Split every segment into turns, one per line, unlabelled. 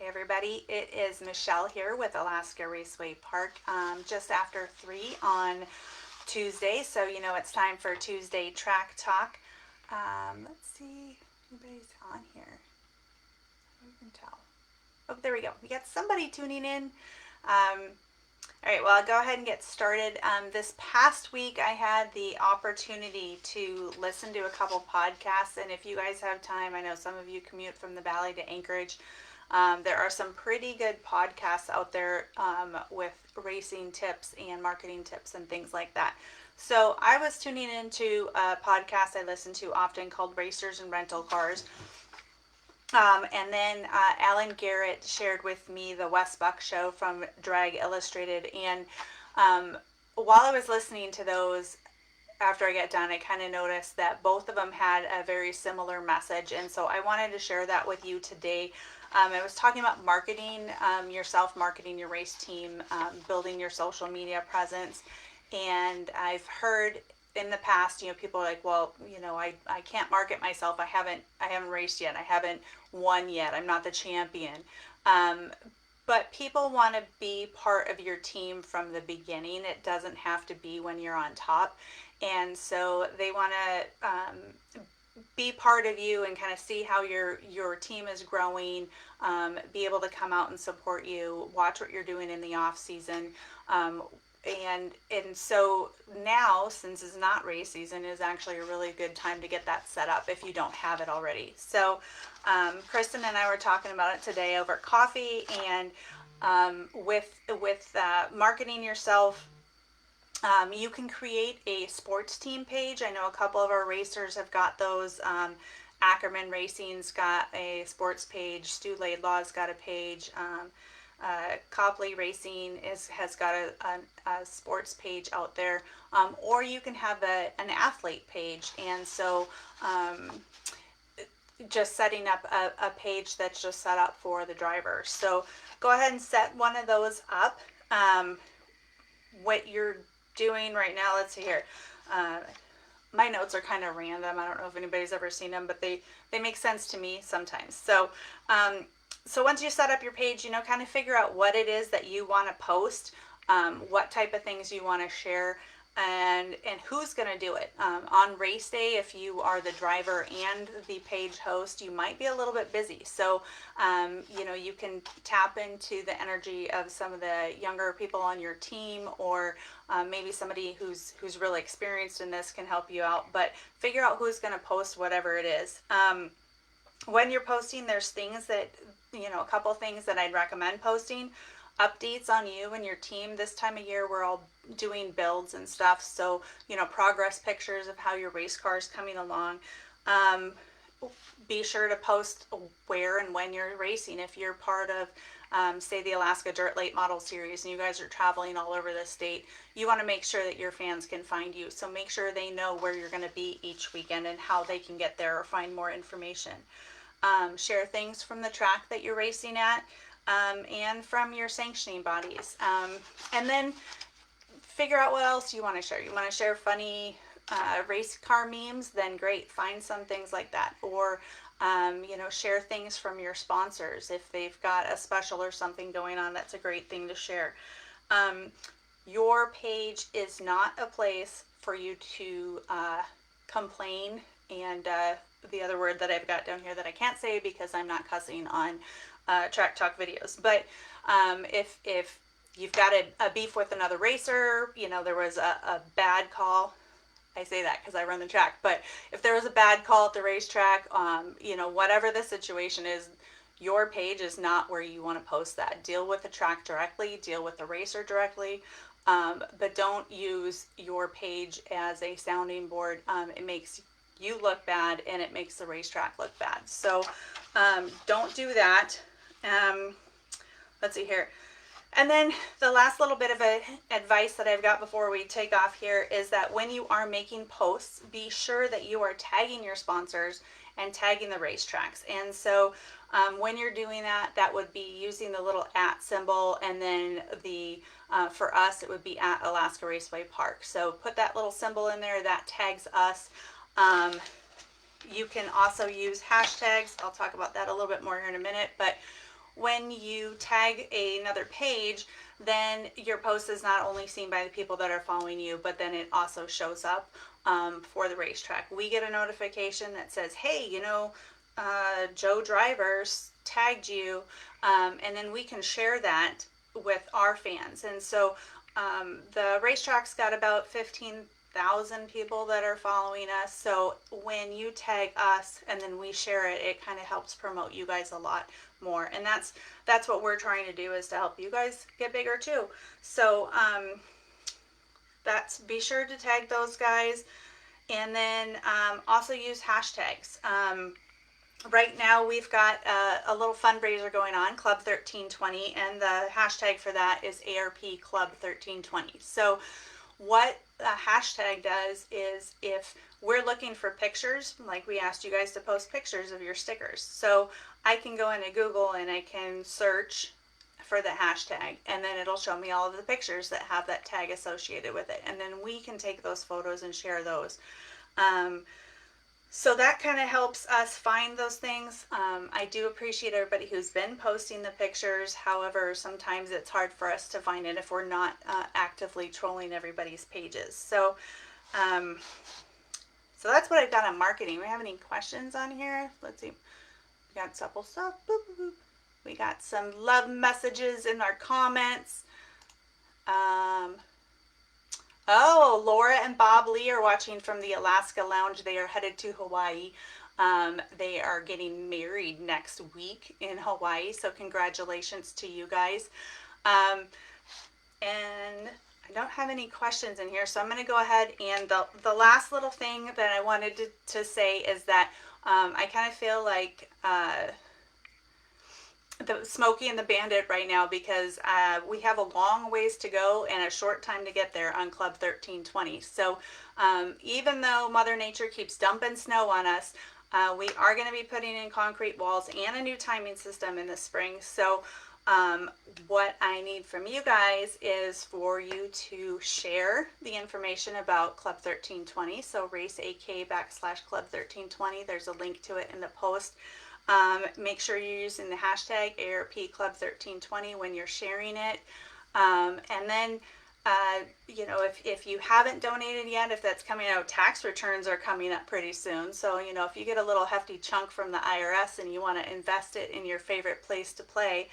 Hey everybody, it is Michelle here with Alaska Raceway Park, just after 3 on Tuesday, so you know it's time for Tuesday Track Talk. Let's see, anybody's on here. You can tell. Oh, there we go. We got somebody tuning in. All right, well, I'll go ahead and get started. This past week, I had the opportunity to listen to a couple podcasts, and if you guys have time, I know some of you commute from the Valley to Anchorage. There are some pretty good podcasts out there with racing tips and marketing tips and things like that. So I was tuning into a podcast I listen to often called Racers and Rental Cars. And then Alan Garrett shared with me the Wes Buck Show from Drag Illustrated. And while I was listening to those, after I got done, I kind of noticed that both of them had a very similar message. And so I wanted to share that with you today. I was talking about marketing yourself, marketing your race team, building your social media presence. And I've heard in the past, people are like, well, I can't market myself. I haven't raced yet. I haven't won yet. I'm not the champion. But people want to be part of your team from the beginning. It doesn't have to be when you're on top. And so they want to be part of you and kind of see how your team is growing, be able to come out and support you, watch what you're doing in the off season. And so now, since it's not race season, is actually a really good time to get that set up if you don't have it already. So Kristen and I were talking about it today over coffee, and with marketing yourself, you can create a sports team page. I know a couple of our racers have got those. Ackerman Racing's got a sports page. Stu Laidlaw's got a page. Copley Racing has got a sports page out there, or you can have an athlete page. And so just setting up a page that's just set up for the drivers. So go ahead and set one of those up. What you're doing right now, let's see here. My notes are kind of random. I don't know if anybody's ever seen them, but they make sense to me sometimes. So once you set up your page, kind of figure out what it is that you want to post, what type of things you want to share, and who's going to do it. On race day, if you are the driver and the page host, you might be a little bit busy. So, you can tap into the energy of some of the younger people on your team, or maybe somebody who's really experienced in this can help you out. But figure out who's going to post whatever it is. When you're posting, there's things that, a couple things that I'd recommend posting. Updates on you and your team. This time of year, we're all doing builds and stuff. So, progress pictures of how your race car is coming along. Be sure to post where and when you're racing. If you're part of, say, the Alaska Dirt Late Model Series and you guys are traveling all over the state, you want to make sure that your fans can find you. So make sure they know where you're going to be each weekend and how they can get there or find more information. Share things from the track that you're racing at. And from your sanctioning bodies. And then figure out what else you want to share. You want to share funny race car memes? Then great, find some things like that. Or, share things from your sponsors. If they've got a special or something going on, that's a great thing to share. Your page is not a place for you to complain. And the other word that I've got down here that I can't say because I'm not cussing on track talk videos. But if you've got a beef with another racer, there was a bad call. I say that because I run the track. But if there was a bad call at the racetrack, whatever the situation is, your page is not where you want to post that. Deal with the track directly. Deal with the racer directly. But don't use your page as a sounding board. It makes you look bad and it makes the racetrack look bad. So don't do that. Let's see here. And then the last little bit of advice that I've got before we take off here is that when you are making posts, be sure that you are tagging your sponsors and tagging the racetracks. And so when you're doing that, that would be using the little @ symbol, and then for us, it would be at Alaska Raceway Park. So put that little symbol in there, that tags us. You can also use hashtags. I'll talk about that a little bit more here in a minute, but when you tag another page, then your post is not only seen by the people that are following you, but then it also shows up for the racetrack. We get a notification that says, hey, Joe Drivers tagged you, and then we can share that with our fans. And so the racetrack's got about 15,000 people that are following us. So when you tag us and then we share it, it kind of helps promote you guys a lot more. And that's what we're trying to do, is to help you guys get bigger too. So that's, be sure to tag those guys, and then also use hashtags. Right now we've got a little fundraiser going on, Club 1320, and the hashtag for that is ARP Club 1320. So what a hashtag does is, if we're looking for pictures, like we asked you guys to post pictures of your stickers, so I can go into Google and I can search for the hashtag, and then it'll show me all of the pictures that have that tag associated with it, and then we can take those photos and share those. So that kind of helps us find those things. I do appreciate everybody who's been posting the pictures. However, sometimes it's hard for us to find it if we're not actively trolling everybody's pages. So that's what I've got on marketing. We have any questions on here? Let's see. We got supple stuff. Boop, boop, boop. We got some love messages in our comments. Oh, Laura and Bob Lee are watching from the Alaska Lounge. They are headed to Hawaii. They are getting married next week in Hawaii, so congratulations to you guys. And I don't have any questions in here, so I'm going to go ahead, and the last little thing that I wanted to say is that I kind of feel like the Smokey and the Bandit right now, because we have a long ways to go and a short time to get there on Club 1320. So even though Mother Nature keeps dumping snow on us, we are going to be putting in concrete walls and a new timing system in the spring. So what I need from you guys is for you to share the information about Club 1320. So raceak/Club 1320. There's a link to it in the post. Make sure you're using the hashtag ARP Club 1320 when you're sharing it. And then, if you haven't donated yet, if that's coming out, tax returns are coming up pretty soon. So, if you get a little hefty chunk from the IRS and you want to invest it in your favorite place to play,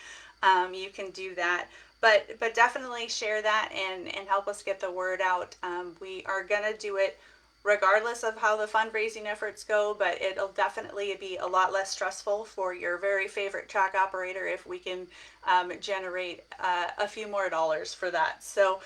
you can do that. But definitely share that and help us get the word out. We are going to do it regardless of how the fundraising efforts go, but it'll definitely be a lot less stressful for your very favorite track operator if we can generate a few more dollars for that. So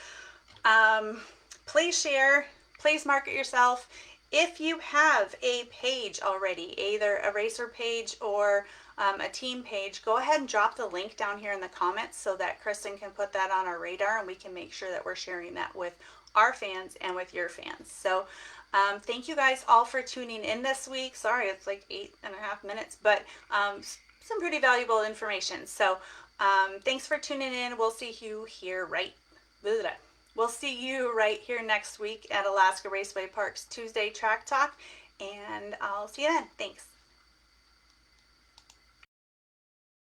please share, please market yourself. If you have a page already, either a racer page or a team page, go ahead and drop the link down here in the comments so that Kristen can put that on our radar, and we can make sure that we're sharing that with our fans and with your fans. So thank you guys all for tuning in this week. Sorry, it's like 8.5 minutes, but some pretty valuable information. So thanks for tuning in. We'll see you here We'll see you right here next week at Alaska Raceway Park's Tuesday Track Talk, and I'll see you then. Thanks.